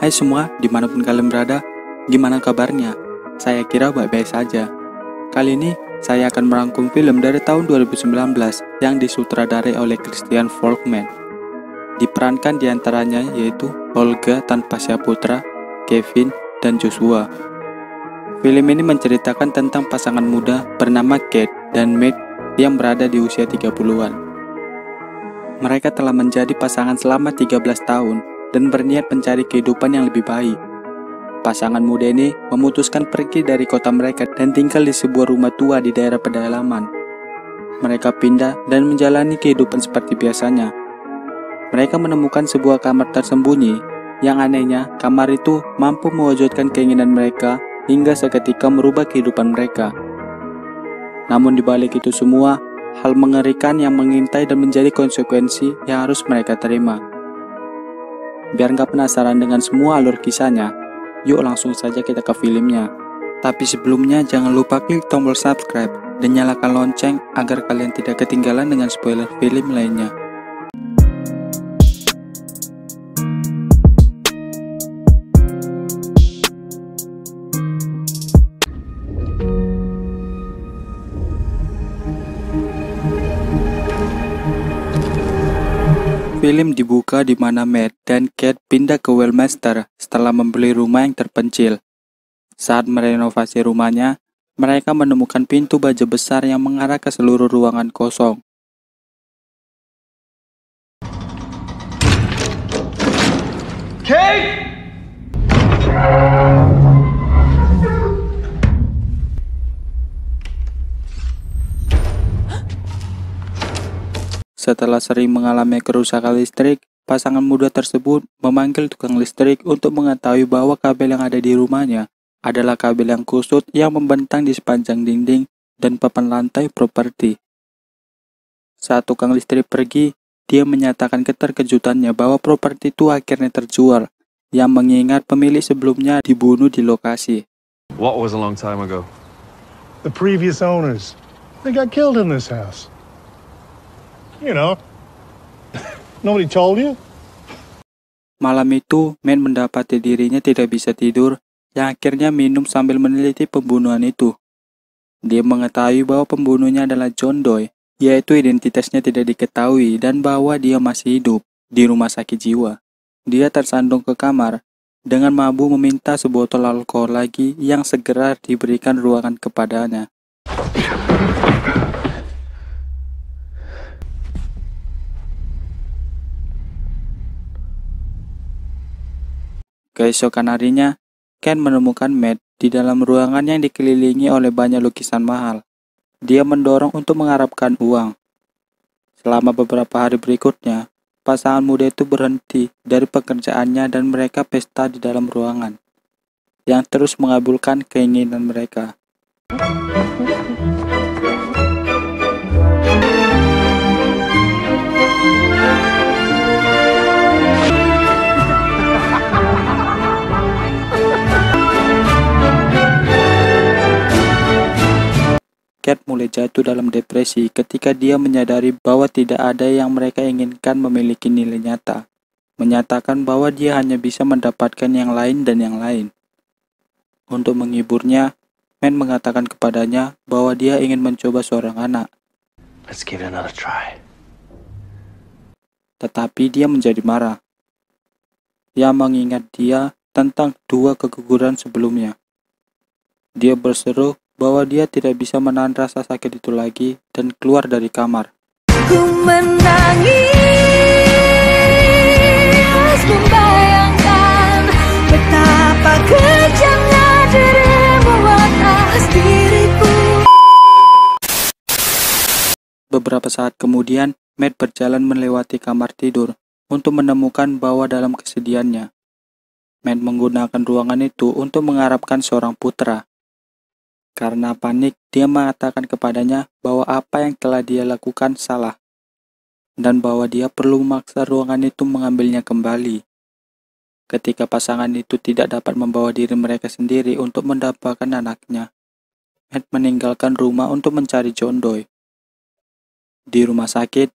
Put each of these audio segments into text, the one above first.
Hai semua, dimanapun kalian berada, gimana kabarnya? Saya kira baik-baik saja. Kali ini, saya akan merangkum film dari tahun 2019 yang disutradarai oleh Christian Folkman. Diperankan diantaranya yaitu Olga Tanpa Putra, Kevin, dan Joshua. Film ini menceritakan tentang pasangan muda bernama Kate dan Matt yang berada di usia 30-an. Mereka telah menjadi pasangan selama 13 tahun dan berniat mencari kehidupan yang lebih baik. Pasangan muda ini memutuskan pergi dari kota mereka dan tinggal di sebuah rumah tua di daerah pedalaman. Mereka pindah dan menjalani kehidupan seperti biasanya. Mereka menemukan sebuah kamar tersembunyi. Yang anehnya, kamar itu mampu mewujudkan keinginan mereka hingga seketika merubah kehidupan mereka. Namun di balik itu semua, hal mengerikan yang mengintai dan menjadi konsekuensi yang harus mereka terima. Biar nggak penasaran dengan semua alur kisahnya, yuk langsung saja kita ke filmnya. Tapi sebelumnya jangan lupa klik tombol subscribe dan nyalakan lonceng agar kalian tidak ketinggalan dengan spoiler film lainnya. Film dibuka di mana Matt dan Kate pindah ke Westminster setelah membeli rumah yang terpencil. Saat merenovasi rumahnya, mereka menemukan pintu baja besar yang mengarah ke seluruh ruangan kosong. Kate! Setelah sering mengalami kerusakan listrik, pasangan muda tersebut memanggil tukang listrik untuk mengetahui bahwa kabel yang ada di rumahnya adalah kabel yang kusut yang membentang di sepanjang dinding dan papan lantai properti. Saat tukang listrik pergi, dia menyatakan keterkejutannya bahwa properti itu akhirnya terjual, yang mengingat pemilik sebelumnya dibunuh di lokasi. What was a long time ago? The previous owners. They got killed in this house. You know. Nobody told you? Malam itu, Matt mendapati dirinya tidak bisa tidur, yang akhirnya minum sambil meneliti pembunuhan itu. Dia mengetahui bahwa pembunuhnya adalah John Doe, yaitu identitasnya tidak diketahui dan bahwa dia masih hidup di rumah sakit jiwa. Dia tersandung ke kamar dengan mabuk meminta sebotol alkohol lagi yang segera diberikan ruangan kepadanya. Keesokan harinya, Ken menemukan Matt di dalam ruangan yang dikelilingi oleh banyak lukisan mahal. Dia mendorong untuk mengharapkan uang. Selama beberapa hari berikutnya, pasangan muda itu berhenti dari pekerjaannya dan mereka pesta di dalam ruangan, yang terus mengabulkan keinginan mereka. Kate mulai jatuh dalam depresi ketika dia menyadari bahwa tidak ada yang mereka inginkan memiliki nilai nyata, menyatakan bahwa dia hanya bisa mendapatkan yang lain dan yang lain. Untuk menghiburnya, Matt mengatakan kepadanya bahwa dia ingin mencoba seorang anak. Let's give it another try. Tetapi dia menjadi marah. Ia mengingat dia tentang dua keguguran sebelumnya. Dia berseru bahwa dia tidak bisa menahan rasa sakit itu lagi dan keluar dari kamar. Ku menangis, membayangkan betapa kejamnya dirimu atas diriku. Beberapa saat kemudian, Matt berjalan melewati kamar tidur untuk menemukan bahwa dalam kesedihannya, Matt menggunakan ruangan itu untuk mengharapkan seorang putra. Karena panik, dia mengatakan kepadanya bahwa apa yang telah dia lakukan salah, dan bahwa dia perlu memaksa ruangan itu mengambilnya kembali. Ketika pasangan itu tidak dapat membawa diri mereka sendiri untuk mendapatkan anaknya, Matt meninggalkan rumah untuk mencari John Doe. Di rumah sakit,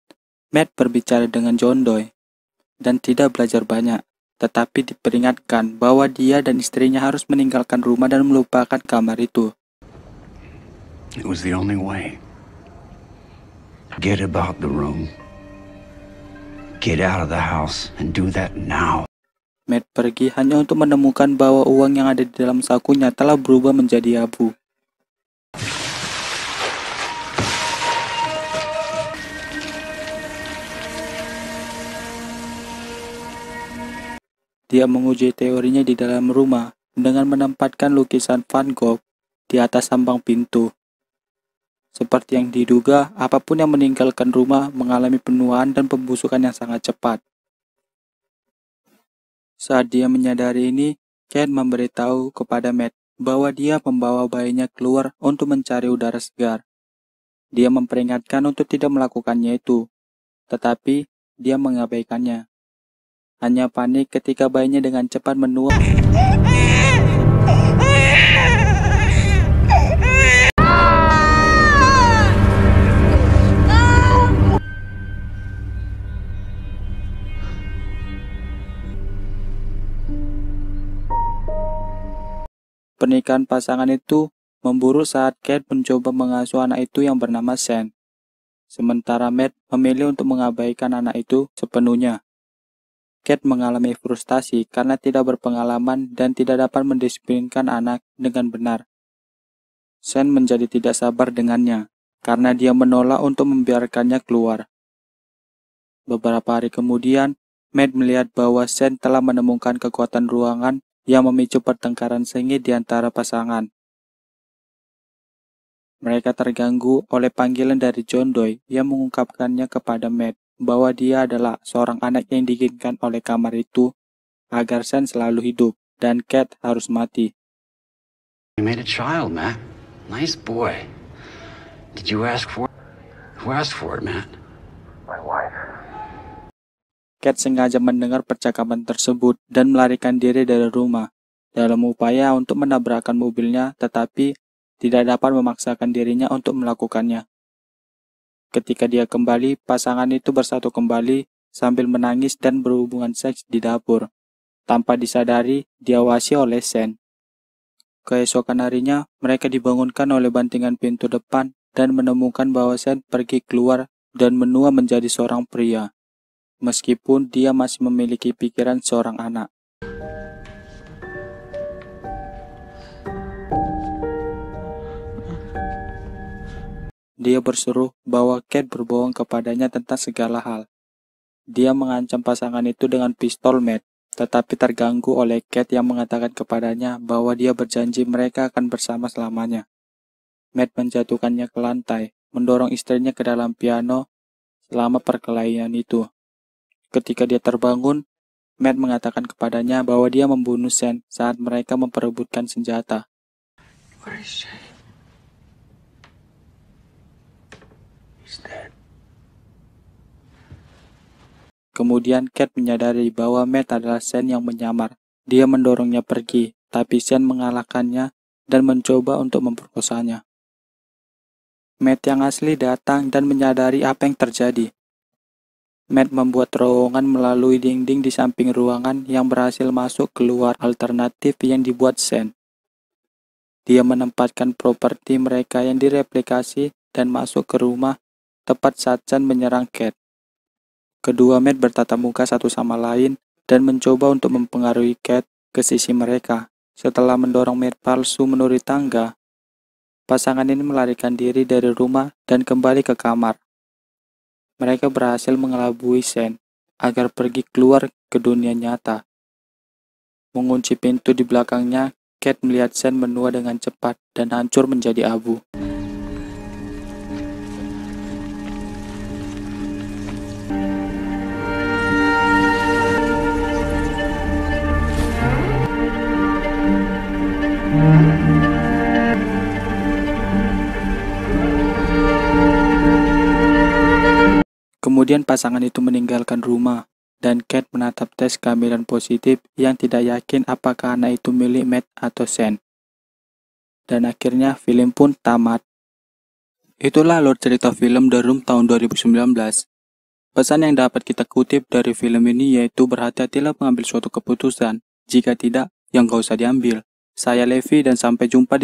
Matt berbicara dengan John Doe, dan tidak belajar banyak, tetapi diperingatkan bahwa dia dan istrinya harus meninggalkan rumah dan melupakan kamar itu. It was the only way. Forget about the room. Get out of the house and do that now. Matt pergi hanya untuk menemukan bahwa uang yang ada di dalam sakunya telah berubah menjadi abu. Dia menguji teorinya di dalam rumah dengan menempatkan lukisan Van Gogh di atas sambang pintu. Seperti yang diduga, apapun yang meninggalkan rumah mengalami penuaan dan pembusukan yang sangat cepat. Saat dia menyadari ini, Kate memberitahu kepada Matt bahwa dia membawa bayinya keluar untuk mencari udara segar. Dia memperingatkan untuk tidak melakukannya itu, tetapi dia mengabaikannya. Hanya panik ketika bayinya dengan cepat menua. Pernikahan pasangan itu memburuk saat Kate mencoba mengasuh anak itu yang bernama Sean. Sementara Matt memilih untuk mengabaikan anak itu sepenuhnya. Kate mengalami frustasi karena tidak berpengalaman dan tidak dapat mendisiplinkan anak dengan benar. Sean menjadi tidak sabar dengannya karena dia menolak untuk membiarkannya keluar. Beberapa hari kemudian, Matt melihat bahwa Sean telah menemukan kekuatan ruangan yang memicu pertengkaran sengit di antara pasangan. Mereka terganggu oleh panggilan dari John Doe yang mengungkapkannya kepada Matt bahwa dia adalah seorang anak yang diinginkan oleh kamar itu agar Sean selalu hidup dan Kate harus mati. You made a child, Matt. Nice boy. Did you ask for it? Who asked for it, Matt? My wife. Kate sengaja mendengar percakapan tersebut dan melarikan diri dari rumah dalam upaya untuk menabrakkan mobilnya, tetapi tidak dapat memaksakan dirinya untuk melakukannya. Ketika dia kembali, pasangan itu bersatu kembali sambil menangis dan berhubungan seks di dapur. Tanpa disadari, diawasi oleh Sean. Keesokan harinya, mereka dibangunkan oleh bantingan pintu depan dan menemukan bahwa Sean pergi keluar dan menua menjadi seorang pria, meskipun dia masih memiliki pikiran seorang anak. Dia berseru bahwa Kate berbohong kepadanya tentang segala hal. Dia mengancam pasangan itu dengan pistol Matt, tetapi terganggu oleh Kate yang mengatakan kepadanya bahwa dia berjanji mereka akan bersama selamanya. Matt menjatuhkannya ke lantai, mendorong istrinya ke dalam piano selama perkelahian itu. Ketika dia terbangun, Matt mengatakan kepadanya bahwa dia membunuh Sean saat mereka memperebutkan senjata. What did he say? He's dead. Kemudian Kate menyadari bahwa Matt adalah Sean yang menyamar. Dia mendorongnya pergi, tapi Sean mengalahkannya dan mencoba untuk memperkosanya. Matt yang asli datang dan menyadari apa yang terjadi. Matt membuat terowongan melalui dinding di samping ruangan yang berhasil masuk keluar alternatif yang dibuat Sean. Dia menempatkan properti mereka yang direplikasi dan masuk ke rumah tepat saat Sean menyerang Kate. Kedua Matt bertatap muka satu sama lain dan mencoba untuk mempengaruhi Kate ke sisi mereka. Setelah mendorong Matt palsu menuruni tangga, pasangan ini melarikan diri dari rumah dan kembali ke kamar. Mereka berhasil mengelabui Sean agar pergi keluar ke dunia nyata. Mengunci pintu di belakangnya, Kate melihat Sean menua dengan cepat dan hancur menjadi abu. Kemudian pasangan itu meninggalkan rumah, dan Kate menatap tes kehamilan positif yang tidak yakin apakah anak itu milik Matt atau Sean. Dan akhirnya film pun tamat. Itulah alur cerita film The Room tahun 2019. Pesan yang dapat kita kutip dari film ini yaitu berhati-hatilah mengambil suatu keputusan. Jika tidak, yang gak usah diambil. Saya Levi dan sampai jumpa di